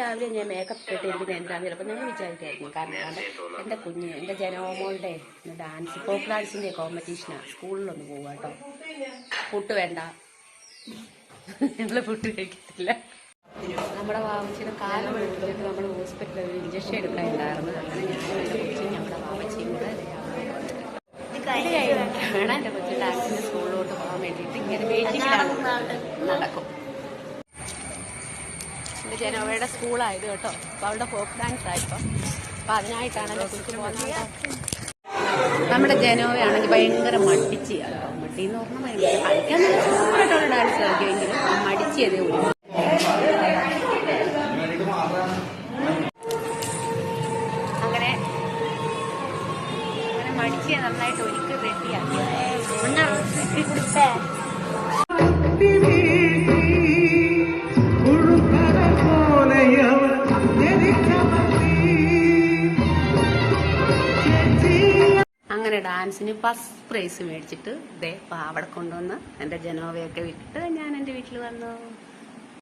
രാവിലെ ഞാൻ മേക്കപ്പ് ഇട്ടിരിക്കുന്നത് എന്താണെന്ന് ചിലപ്പോൾ ഞാൻ വിചാരിക്കായിരുന്നു. കാരണം എൻ്റെ കുഞ്ഞ് എൻ്റെ ജനോമോളുടെ ഡാൻസ് ഫോക്ക് ഡാൻസിൻ്റെ കോമ്പറ്റീഷനാണ്. സ്കൂളിലൊന്ന് പോകുക കേട്ടോ. പുട്ട് വേണ്ട, ഞങ്ങൾ പുട്ട് കഴിക്കത്തില്ല. നമ്മുടെ വാവച്ചിയുടെ കാലം വീട്ടിലേക്ക് നമ്മൾ ഹോസ്പിറ്റലിൽ ഒരു ഇഞ്ചക്ഷൻ എടുക്കാനുണ്ടായിരുന്നു. അങ്ങനെ ഞാൻ കൊച്ചും ഞങ്ങളുടെ വാവച്ചിയും കൂടെ വേണം എൻ്റെ കൊച്ചു ഡാൻസിൻ്റെ സ്കൂളിലോട്ട് പോകാൻ വേണ്ടിയിട്ട് ഇങ്ങനെ വെയിറ്റിങ്ങിലാണ് നടക്കും. എൻ്റെ ജനോവയുടെ സ്കൂളായത് കേട്ടോ. അപ്പോൾ അവളുടെ ഫോക്ക് ഡാൻസ് ആയിപ്പോൾ. അപ്പോൾ അതിനായിട്ടാണ് എൻ്റെ കുറിച്ച് പോകുന്നത്. നമ്മുടെ ജനോവയാണെങ്കിൽ ഭയങ്കര മടിച്ച് കേട്ടോ. മടി എന്ന് പറഞ്ഞാൽ ഭയങ്കര കളിക്കാൻ നല്ല സൂപ്പറായിട്ടുള്ള ഡാൻസ് കളിക്കുമെങ്കിലും മടിച്ചതേ ഉള്ളൂ. അങ്ങനെ മടിച്ച് നന്നായിട്ട് ഒരുക്കി റെഡിയാക്കി. അങ്ങനെ ഡാൻസിന് ഫസ്റ്റ് പ്രൈസ് മേടിച്ചിട്ട് ദേ പാവട കൊണ്ടുവന്ന് എൻ്റെ ജനോവയൊക്കെ വിട്ടിട്ട് ഞാൻ എൻ്റെ വീട്ടിൽ വന്നു.